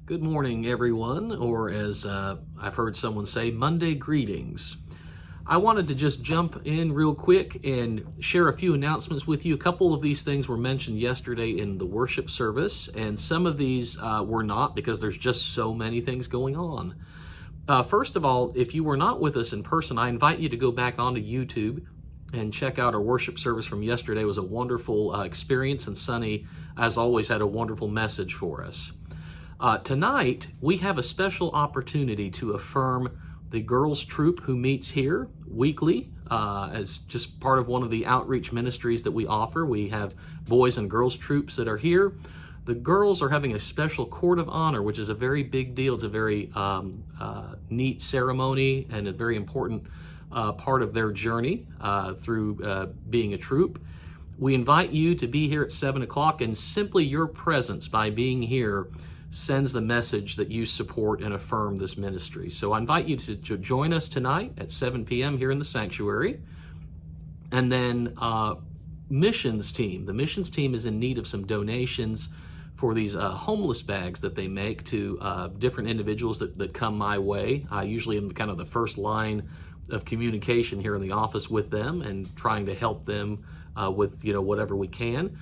Good morning, everyone, or as I've heard someone say, Monday greetings. I wanted to just jump in real quick and share a few announcements with you. A couple of these things were mentioned yesterday in the worship service, and some of these were not because there's just so many things going on. First of all, if you were not with us in person, I invite you to go back onto YouTube and check out our worship service from yesterday. It was a wonderful experience, and Sunny, as always, had a wonderful message for us. Tonight, we have a special opportunity to affirm the girls' troop who meets here weekly as just part of one of the outreach ministries that we offer. We have boys and girls troops that are here. The girls are having a special court of honor, which is a very big deal. It's a very neat ceremony and a very important part of their journey through being a troop. We invite you to be here at 7 o'clock, and simply your presence by being here sends the message that you support and affirm this ministry. So I invite you to join us tonight at 7 p.m. here in the sanctuary. And then missions team. The missions team is in need of some donations for these homeless bags that they make to different individuals that come my way. I usually am kind of the first line of communication here in the office with them and trying to help them with whatever we can.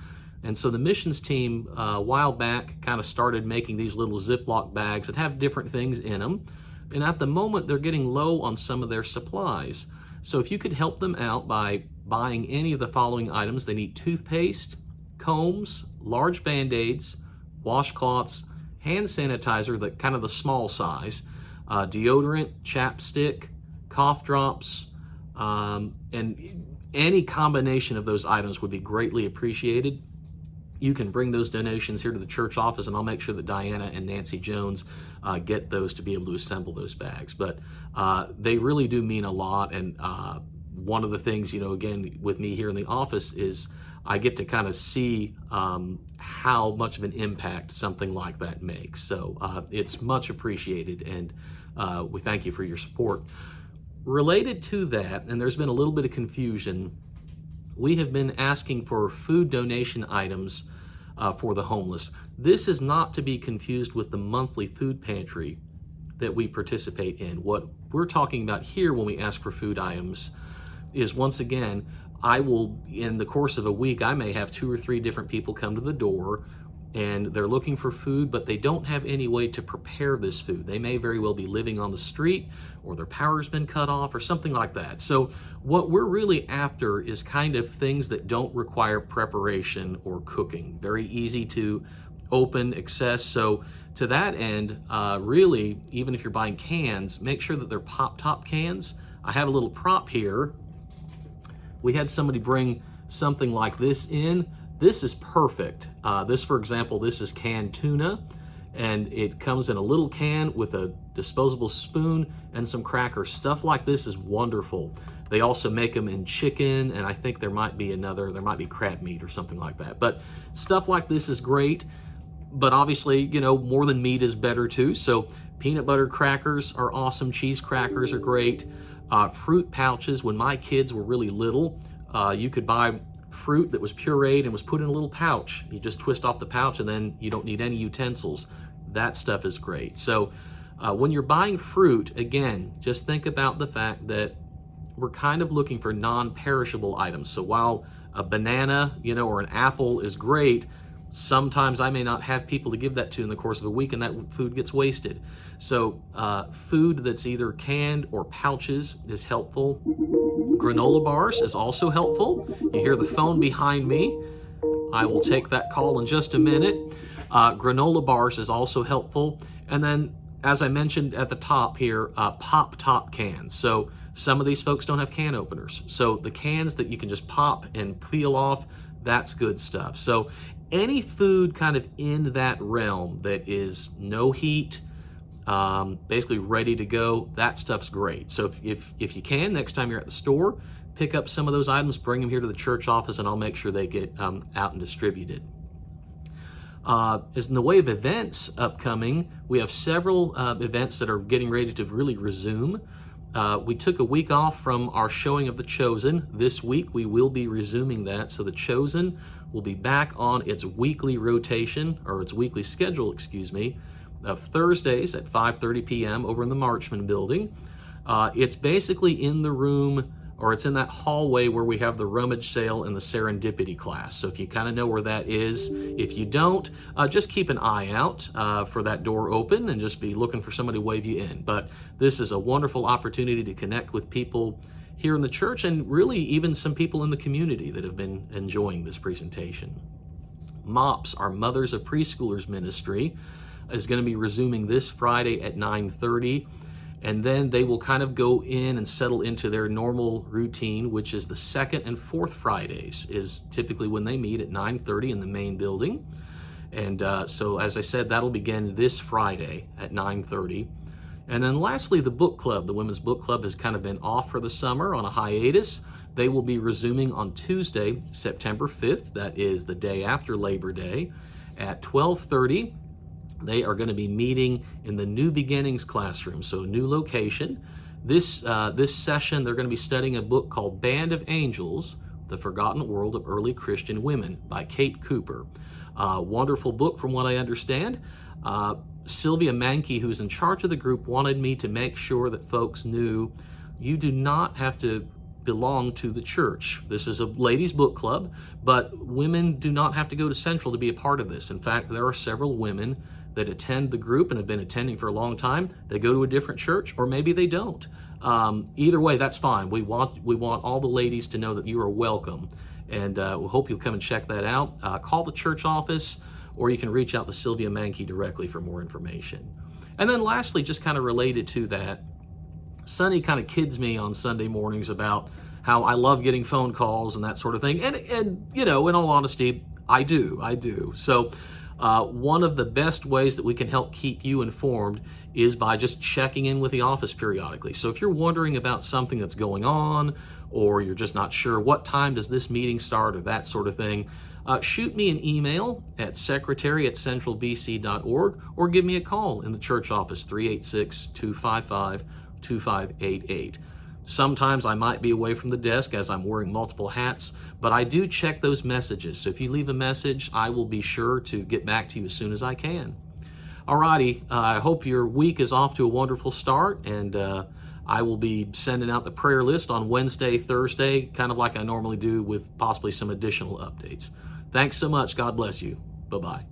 And so the missions team a while back kind of started making these little Ziploc bags that have different things in them. And at the moment, they're getting low on some of their supplies. So if you could help them out by buying any of the following items: they need toothpaste, combs, large Band-Aids, washcloths, hand sanitizer, the kind of the small size, deodorant, chapstick, cough drops, and any combination of those items would be greatly appreciated. You can bring those donations here to the church office, and I'll make sure that Diana and Nancy Jones get those to be able to assemble those bags. But they really do mean a lot, and one of the things, again, with me here in the office is I get to kind of see how much of an impact something like that makes. So it's much appreciated, and we thank you for your support. Related to that, and there's been a little bit of confusion, we have been asking for food donation items for the homeless. This is not to be confused with the monthly food pantry that we participate in. What we're talking about here when we ask for food items is, once again, I will, in the course of a week, I may have 2 or 3 different people come to the door and they're looking for food, but they don't have any way to prepare this food. They may very well be living on the street, or their power's been cut off, or something like that. So what we're really after is kind of things that don't require preparation or cooking. Very easy to open, access. So to that end, really, even if you're buying cans, make sure that they're pop-top cans. I have a little prop here. We had somebody bring something like this in. This is perfect. For example, this is canned tuna, and it comes in a little can with a disposable spoon and some crackers. Stuff like this is wonderful. They also make them in chicken, and I think there might be crab meat or something like that. But stuff like this is great, but obviously, more than meat is better too. So peanut butter crackers are awesome. Cheese crackers are great. Fruit pouches. When my kids were really little, you could buy fruit that was pureed and was put in a little pouch. You just twist off the pouch, and then you don't need any utensils. That stuff is great. So when you're buying fruit, again, just think about the fact that we're kind of looking for non-perishable items. So while a banana, or an apple is great, sometimes I may not have people to give that to in the course of a week, and that food gets wasted. So food that's either canned or pouches is helpful. Granola bars is also helpful. You hear the phone behind me. I will take that call in just a minute. Granola bars is also helpful. And then, as I mentioned at the top here, pop-top cans. So some of these folks don't have can openers. So the cans that you can just pop and peel off, that's good stuff. So any food kind of in that realm that is no heat, basically ready to go, that stuff's great. So if you can, next time you're at the store, pick up some of those items, bring them here to the church office, and I'll make sure they get out and distributed. As in the way of events upcoming, we have several events that are getting ready to really resume. We took a week off from our showing of The Chosen. This week we will be resuming that. So The Chosen will be back on its weekly rotation, or its weekly schedule, excuse me, of Thursdays at 5:30 p.m. over in the Marchman building. It's basically in the room, or it's in that hallway where we have the rummage sale and the serendipity class. So if you kind of know where that is, if you don't, just keep an eye out for that door open and just be looking for somebody to wave you in. But this is a wonderful opportunity to connect with people here in the church, and really even some people in the community that have been enjoying this presentation. MOPS, our Mothers of Preschoolers ministry, is going to be resuming this Friday at 9:30. And then they will kind of go in and settle into their normal routine, which is the second and fourth Fridays is typically when they meet at 9:30 in the main building. And so, as I said, that'll begin this Friday at 9:30. And then lastly, the book club, the Women's Book Club, has kind of been off for the summer on a hiatus. They will be resuming on Tuesday, September 5th. That is the day after Labor Day at 12:30. They are going to be meeting in the New Beginnings classroom, so new location. This session, they're going to be studying a book called Band of Angels, The Forgotten World of Early Christian Women by Kate Cooper. Wonderful book from what I understand. Sylvia Mankey, who's in charge of the group, wanted me to make sure that folks knew you do not have to belong to the church. This is a ladies' book club, but women do not have to go to Central to be a part of this. In fact, there are several women that attend the group and have been attending for a long time. They go to a different church, or maybe they don't. Either way, that's fine. We want all the ladies to know that you are welcome, and we hope you'll come and check that out. Call the church office, or you can reach out to Sylvia Mankey directly for more information. And then lastly, just kind of related to that, Sonny kind of kids me on Sunday mornings about how I love getting phone calls and that sort of thing. And you know, in all honesty, I do. So one of the best ways that we can help keep you informed is by just checking in with the office periodically. So if you're wondering about something that's going on, or you're just not sure what time does this meeting start or that sort of thing, shoot me an email at secretary@centralbc.org, or give me a call in the church office, 386-255-2588. Sometimes I might be away from the desk as I'm wearing multiple hats, but I do check those messages. So if you leave a message, I will be sure to get back to you as soon as I can. Alrighty, I hope your week is off to a wonderful start, and I will be sending out the prayer list on Wednesday, Thursday, kind of like I normally do, with possibly some additional updates. Thanks so much. God bless you. Bye-bye.